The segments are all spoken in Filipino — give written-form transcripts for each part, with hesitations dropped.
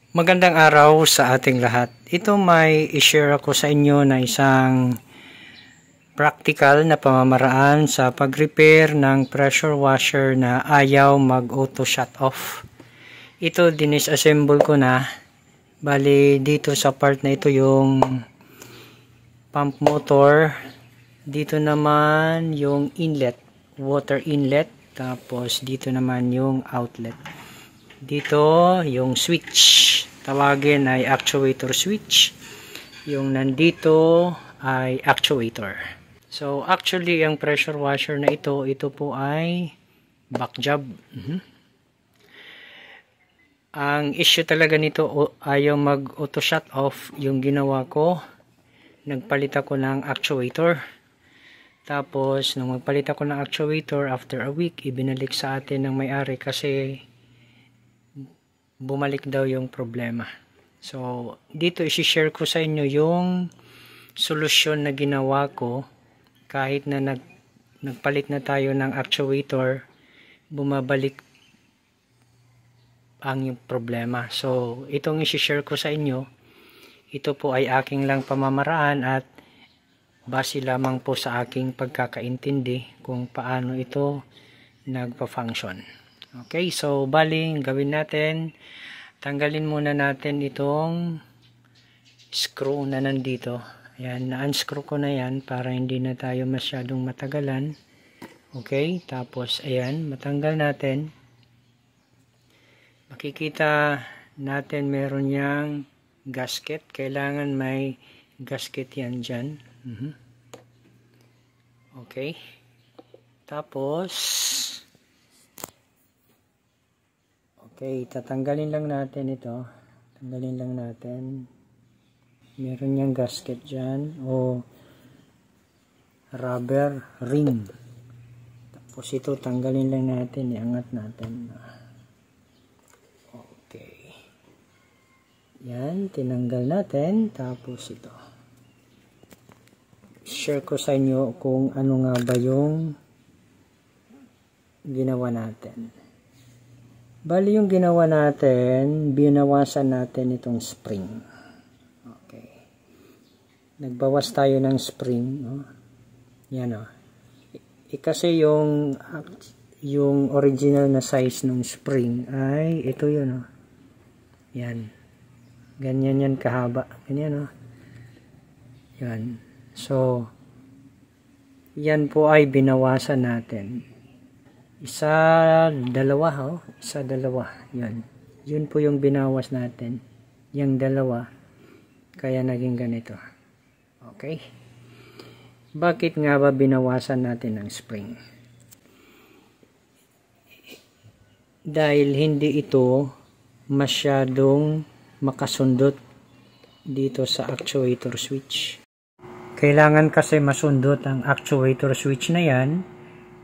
Magandang araw sa ating lahat. Ito may i-share ako sa inyo na isang practical na pamamaraan sa pag-repair ng pressure washer na ayaw mag-auto shut off. Ito dinisassemble ko na. Bali dito sa part na ito yung pump motor. Dito naman yung inlet, water inlet. Tapos dito naman yung outlet. Dito yung switch. Tawagin ay actuator switch. Yung nandito ay actuator. So actually ang pressure washer na ito po ay back job. Ang issue talaga nito ayaw mag auto shut off. Yung ginawa ko, nagpalit ako ng actuator. Tapos nung magpalit ako ng actuator, after a week ibinalik sa atin ng may-ari kasi bumalik daw yung problema. So, dito i-share ko sa inyo yung solusyon na ginawa ko kahit na nagpalit na tayo ng actuator, bumabalik ang problema. So, itong i-share ko sa inyo, ito po ay aking lang pamamaraan at base lamang po sa aking pagkakaintindi kung paano ito nagpa-function. Okay, so baling gawin natin, tanggalin muna natin itong screw na nandito. Ayan, na-unscrew ko na yan para hindi na tayo masyadong matagalan. Okay, tapos ayan, matanggal natin. Makikita natin meron yang gasket. Kailangan may gasket yan dyan. Okay, tapos okay, tatanggalin lang natin ito. Tanggalin lang natin. Meron niyang gasket dyan o rubber ring. Tapos ito tanggalin lang natin. Iangat natin. Okay. Yan, tinanggal natin. Tapos ito. Share ko sa inyo kung ano nga ba yung ginawa natin. Bali yung ginawa natin, binawasan natin itong spring. Okay. Nagbawas tayo ng spring. No? Yan o. Kasi yung original na size ng spring ay ito yun o. Yan. Ganyan yan kahaba. Ganyan o. Yan. So, yan po ay binawasan natin. Isa, dalawa, oh. Isa, dalawa. Yan. Yun po yung binawas natin. Yung dalawa. Kaya naging ganito. Okay? Bakit nga ba binawasan natin ng spring? Dahil hindi ito masyadong makasundot dito sa actuator switch. Kailangan kasi masundot ang actuator switch na yan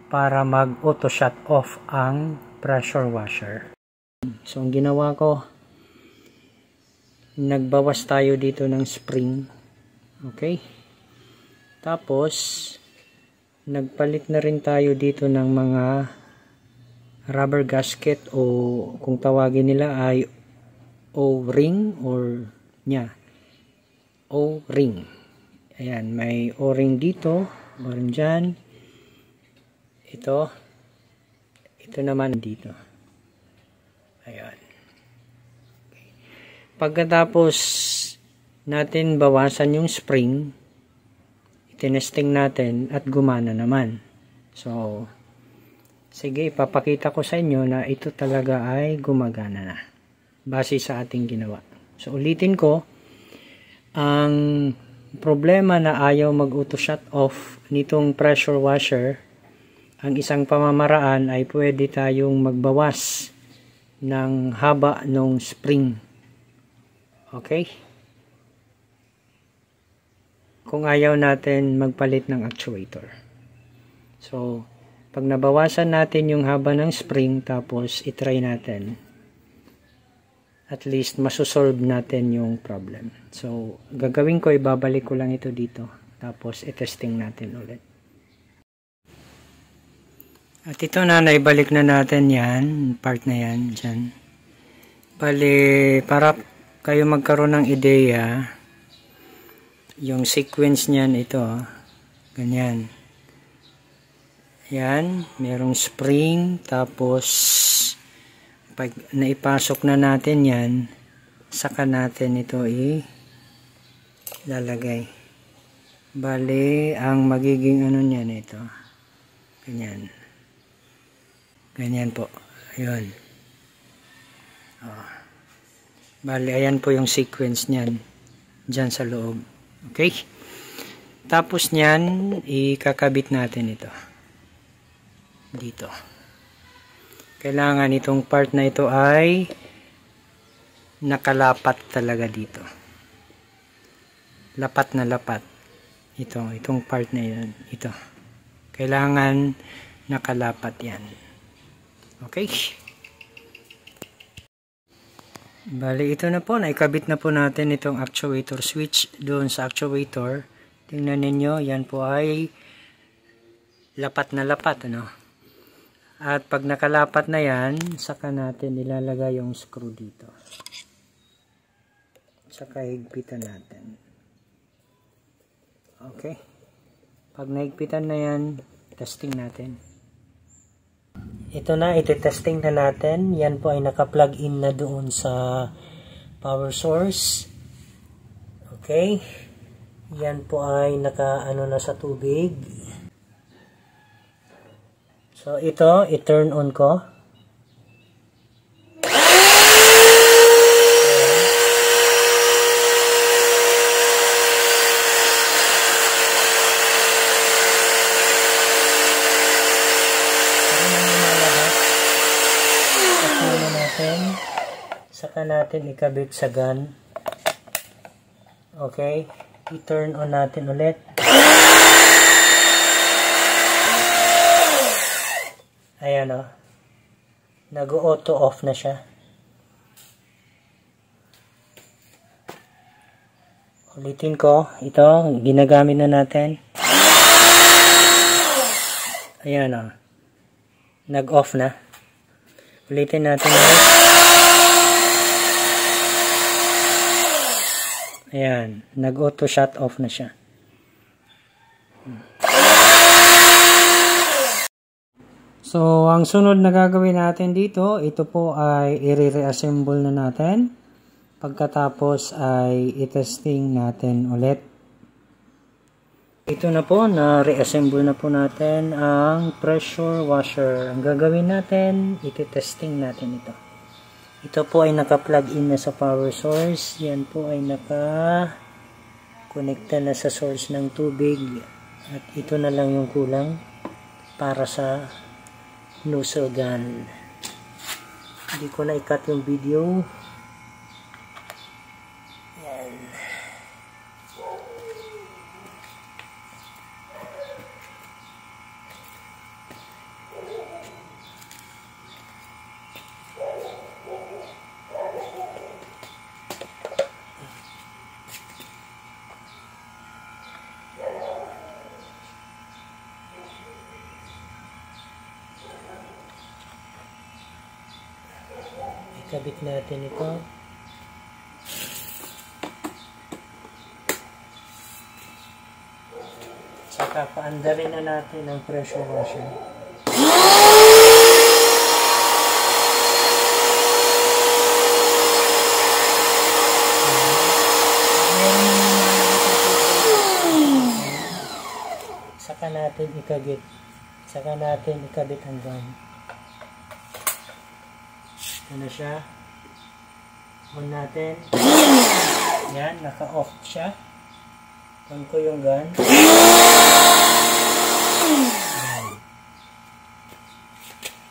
para mag-auto shut off ang pressure washer. So, ang ginawa ko, nagbawas tayo dito ng spring. Okay? Tapos, nagpalit na rin tayo dito ng mga rubber gasket o kung tawagin nila ay O-ring or O-ring. Ayan, may O-ring dito, O-ring dyan. Ito naman dito. Ayan. Okay. Pagkatapos natin bawasan yung spring, itinesting natin at gumana naman. So, sige, ipapakita ko sa inyo na ito talaga ay gumagana na. Base sa ating ginawa. So, ulitin ko, ang problema na ayaw mag-auto shut off nitong pressure washer, ang isang pamamaraan ay pwede tayong magbawas ng haba ng spring. Okay? Kung ayaw natin magpalit ng actuator. So, pag nabawasan natin yung haba ng spring, tapos itry natin, at least masusolve natin yung problem. So, gagawin ko, ibabalik ko lang ito dito. Tapos, itesting natin ulit. At ito na, naibalik na natin yan, part na yan, dyan. Bali, para kayo magkaroon ng ideya, yung sequence niyan ito, ganyan. Yan, merong spring, tapos pag naipasok na natin yan, saka natin ito ilalagay. Bali, ang magiging ano niyan ito, ganyan. Ganyan po, ayun. Bali, ayan po yung sequence niyan, dyan sa loob. Okay? Tapos niyan, ikakabit natin ito. Dito. Kailangan itong part na ito ay nakalapat talaga dito. Lapat na lapat. Itong part na yan. Ito. Kailangan nakalapat yan. Okay? Bali, ito na po. Naikabit na po natin itong actuator switch doon sa actuator. Tingnan ninyo, yan po ay lapat na lapat, ano? At pag nakalapat na yan, saka natin ilalagay yung screw dito. Saka higpitan natin. Okay. Pag nahigpitan na yan, testing natin. Ito na, iti-testing na natin. Yan po ay naka-plug in na doon sa power source. Okay. Yan po ay naka-ano na sa tubig. So, ito, i-turn on ko. Saka natin ikabit sa gun. Okay. I-turn on natin ulit. Ayan o. Nag-auto off na siya. Ulitin ko. Ito, ginagamit na natin. Ayan o. Nag-off na. Ulitin natin ulit. Ayan. Nag-auto shut off na siya. So, ang sunod na gagawin natin dito, ito po ay i-reassemble na natin. Pagkatapos ay i-testing natin ulit. Ito na po, na-reassemble na po natin ang pressure washer. Ang gagawin natin, iti-testing natin ito. Ito po ay naka-plug in na sa power source. Yan po ay naka-connecta na sa source ng tubig. At ito na lang yung kulang para sa nozzle gun. Hindi ko na i-cut yung video. Yan. Ikabit natin ito. Saka paandarin na natin ang pressure washer. Saka natin ikabit. Saka natin ikabit ang gun. Ito na siya. On natin. Yan, naka-off siya. On ko yung gun.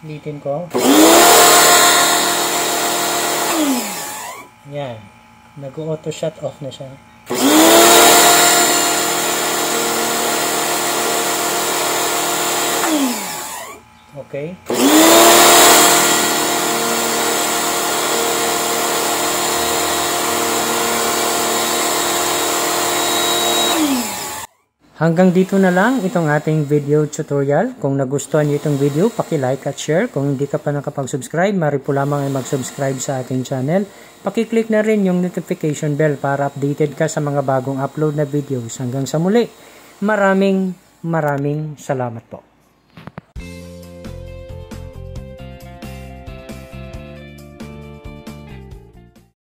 Ulitin ko. Yan. Nag-auto shut off na siya. Okay. Hanggang dito na lang itong ating video tutorial. Kung nagustuhan niyo itong video, paki-like at share. Kung hindi ka pa nakapag-subscribe, mari po lamang ay mag-subscribe sa aking channel. Paki-click na rin yung notification bell para updated ka sa mga bagong upload na videos. Hanggang sa muli, maraming salamat po.